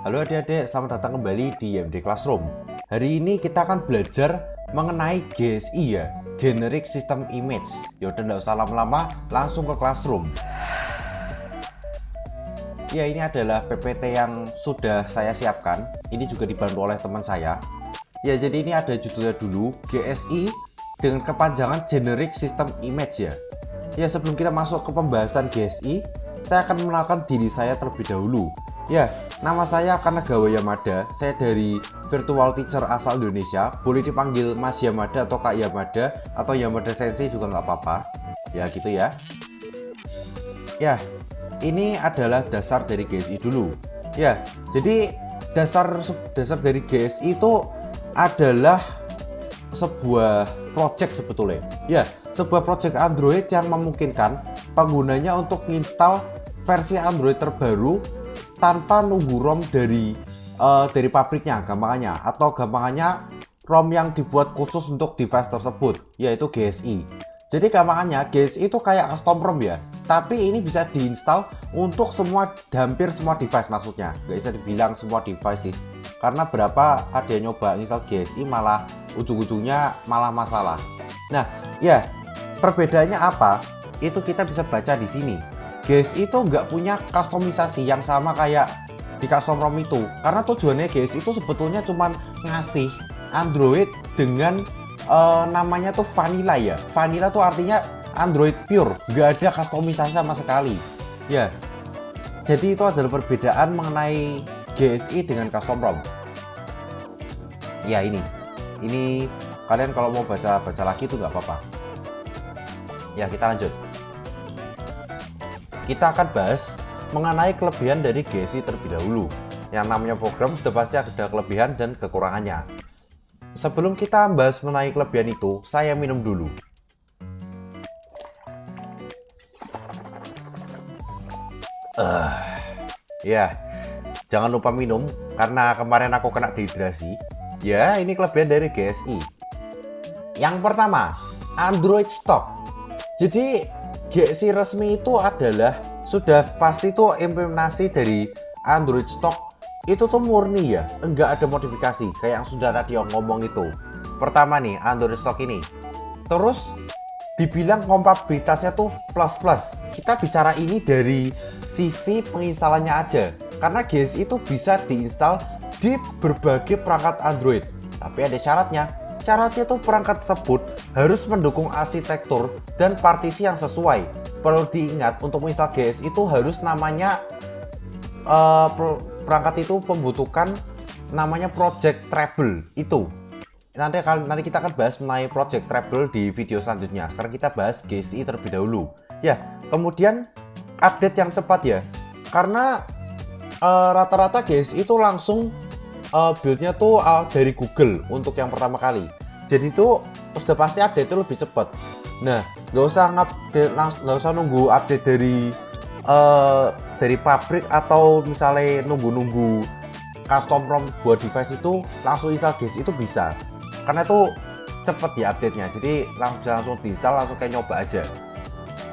Halo adik-adik, selamat datang kembali di YMD Classroom. Hari ini kita akan belajar mengenai GSI ya, Generic System Image. Yaudah nggak usah lama-lama, langsung ke Classroom. Ya, ini adalah PPT yang sudah saya siapkan. Ini juga dibantu oleh teman saya. Ya, jadi ini ada judulnya dulu, GSI dengan kepanjangan Generic System Image ya. Ya, sebelum kita masuk ke pembahasan GSI, saya akan mengenalkan diri saya terlebih dahulu. Ya, nama saya Kanagawa Yamada. Saya dari virtual teacher asal Indonesia. Boleh dipanggil Mas Yamada atau Kak Yamada atau Yamada Sensei juga nggak apa-apa. Ya gitu ya. Ya, ini adalah dasar dari GSI dulu. Ya, jadi dasar dari GSI itu adalah sebuah project sebetulnya. Ya, sebuah project Android yang memungkinkan penggunanya untuk menginstal versi Android terbaru tanpa nunggu ROM dari pabriknya gampangannya, atau gampangannya ROM yang dibuat khusus untuk device tersebut, yaitu GSI. Jadi gampangannya GSI itu kayak custom ROM ya, tapi ini bisa diinstal untuk hampir semua device, maksudnya nggak bisa dibilang semua device sih, karena berapa ada yang nyoba install GSI malah ujung-ujungnya malah masalah. Nah ya, perbedaannya apa? Itu kita bisa baca di sini. GSI itu nggak punya customisasi yang sama kayak di custom ROM itu, karena tujuannya GSI itu sebetulnya cuma ngasih Android dengan namanya tuh vanilla ya. Vanilla tuh artinya Android pure, nggak ada customisasi sama sekali ya. Jadi itu adalah perbedaan mengenai GSI dengan custom ROM. Ya, ini kalian kalau mau baca lagi itu nggak apa-apa. Ya, kita lanjut. Kita akan bahas mengenai kelebihan dari GSI terlebih dahulu. Yang namanya program sudah pasti ada kelebihan dan kekurangannya. Sebelum kita bahas mengenai kelebihan itu, saya minum dulu. Ya, jangan lupa minum karena kemarin aku kena dehidrasi. Ya, ini kelebihan dari GSI. Yang pertama, Android Stock. Jadi GSI resmi itu adalah sudah pasti tuh implementasi dari Android Stock itu tuh murni ya, enggak ada modifikasi kayak yang sudah tadi ngomong itu. Pertama nih, Android Stock ini. Terus dibilang kompatibilitasnya tuh plus-plus. Kita bicara ini dari sisi penginstalannya aja, karena GSI itu bisa diinstal di berbagai perangkat Android. Tapi ada syaratnya. Syaratnya tuh perangkat tersebut harus mendukung arsitektur dan partisi yang sesuai. Perlu diingat, untuk menginstal GSI itu harus namanya perangkat itu membutuhkan namanya Project Treble itu. Nanti kita akan bahas mengenai Project Treble di video selanjutnya. Sekarang kita bahas GSI terlebih dahulu. Ya, kemudian update yang cepat ya. Karena rata-rata GSI itu langsung build-nya tuh dari Google untuk yang pertama kali. Jadi tuh sudah pasti update itu lebih cepat. Nah, nggak usah nunggu update dari pabrik, atau misalnya nunggu custom ROM buat device itu langsung install GSI itu bisa. Karena itu cepet ya update-nya. Jadi langsung diinstal, langsung kayak nyoba aja.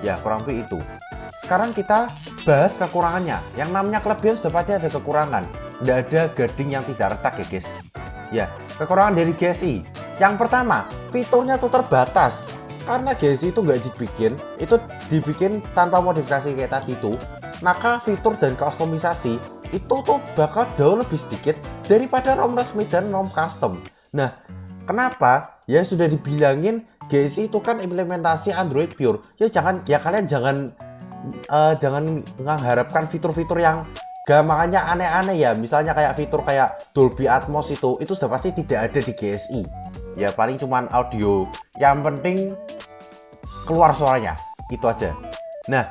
Ya, kurang lebih itu. Sekarang kita bahas kekurangannya. Yang namanya kelebihan sudah pasti ada kekurangan. Nggak ada gading yang tidak retak ya guys. Ya, kekurangan dari GSI. Yang pertama, fiturnya tuh terbatas. Karena GSI itu nggak dibikin tanpa modifikasi kayak tadi tuh, maka fitur dan customisasi itu tuh bakal jauh lebih sedikit daripada ROM resmi dan ROM custom. Nah, kenapa? Ya sudah dibilangin GSI itu kan implementasi Android pure. Kalian jangan mengharapkan fitur-fitur yang gampangannya aneh-aneh ya. Misalnya kayak fitur kayak Dolby Atmos itu sudah pasti tidak ada di GSI. Ya paling cuman audio, yang penting keluar suaranya, itu aja. Nah,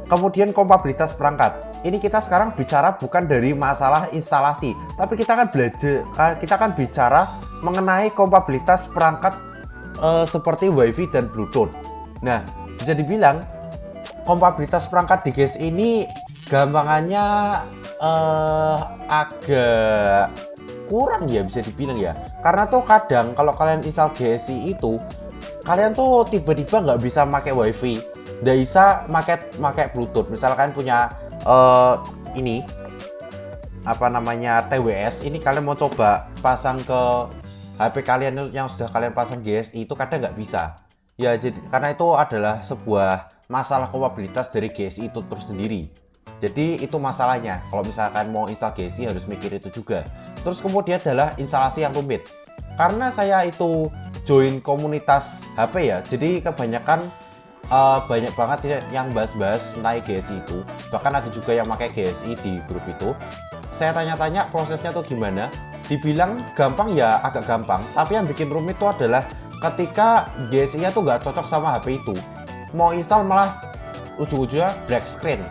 kemudian kompatibilitas perangkat. Ini kita sekarang bicara bukan dari masalah instalasi, tapi kita akan bicara mengenai kompatibilitas perangkat seperti WiFi dan Bluetooth. Nah, bisa dibilang kompatibilitas perangkat di GSI ini gampangannya agak kurang ya, bisa dibilang ya. Karena tuh kadang kalau kalian install GSI itu, kalian tuh tiba-tiba nggak bisa pakai WiFi, nggak bisa pakai Bluetooth. Misalkan punya ini TWS, ini kalian mau coba pasang ke HP kalian yang sudah kalian pasang GSI itu kadang nggak bisa. Ya, jadi karena itu adalah sebuah masalah kompatibilitas dari GSI itu terus sendiri. Jadi itu masalahnya. Kalau misalkan mau install GSI harus mikir itu juga. Terus kemudian adalah instalasi yang rumit. Karena saya itu join komunitas HP ya, jadi kebanyakan banyak banget yang bahas-bahas tentang GSI itu. Bahkan ada juga yang pakai GSI di grup itu. Saya tanya-tanya prosesnya tuh gimana. Dibilang gampang ya agak gampang, tapi yang bikin rumit itu adalah ketika GSI-nya tuh nggak cocok sama HP itu. Mau install malah ujung-ujungnya black screen.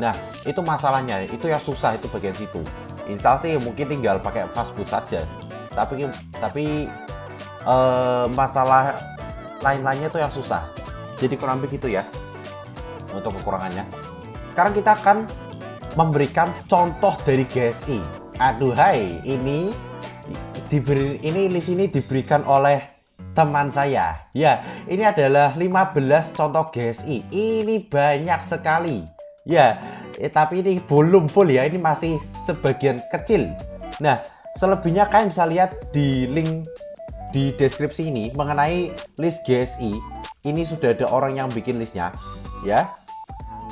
Nah, itu masalahnya, itu yang susah itu bagian situ. Install sih mungkin tinggal pakai fastboot saja. Tapi masalah lain-lainnya tuh yang susah. Jadi kurang begitu ya untuk kekurangannya. Sekarang kita akan memberikan contoh dari GSI. Aduhai, ini list ini diberikan oleh teman saya. Ya, ini adalah 15 contoh GSI. Ini banyak sekali. Ya, tapi ini belum full ya. Ini masih sebagian kecil. Nah, selebihnya kalian bisa lihat di link di deskripsi ini mengenai list GSI. Ini sudah ada orang yang bikin listnya, ya.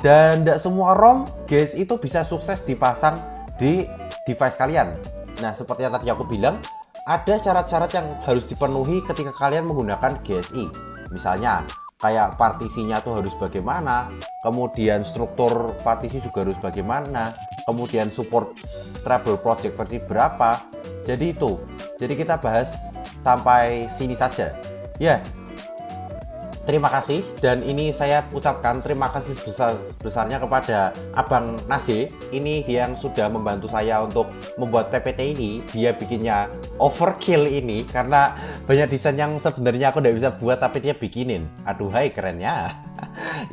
Dan tidak semua ROM GSI itu bisa sukses dipasang di device kalian. Nah, seperti yang tadi aku bilang, ada syarat-syarat yang harus dipenuhi ketika kalian menggunakan GSI. Misalnya, kayak partisinya tuh harus bagaimana, kemudian struktur partisi juga harus bagaimana, kemudian support treble project versi berapa. Jadi itu. Jadi kita bahas sampai sini saja. Ya. Terima kasih, dan ini saya ucapkan terima kasih besar-besarnya kepada Abang Nase. Ini dia yang sudah membantu saya untuk membuat PPT ini. Dia bikinnya overkill ini karena banyak desain yang sebenarnya aku tidak bisa buat tapi dia bikinin. Aduhai, kerennya.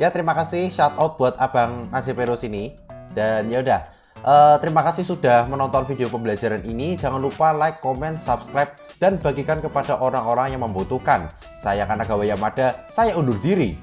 Ya, terima kasih, shout out buat Abang Nase Peros ini. Dan ya udah, terima kasih sudah menonton video pembelajaran ini. Jangan lupa like, comment, subscribe, dan bagikan kepada orang-orang yang membutuhkan. Saya Kanagawa Yamada, saya undur diri.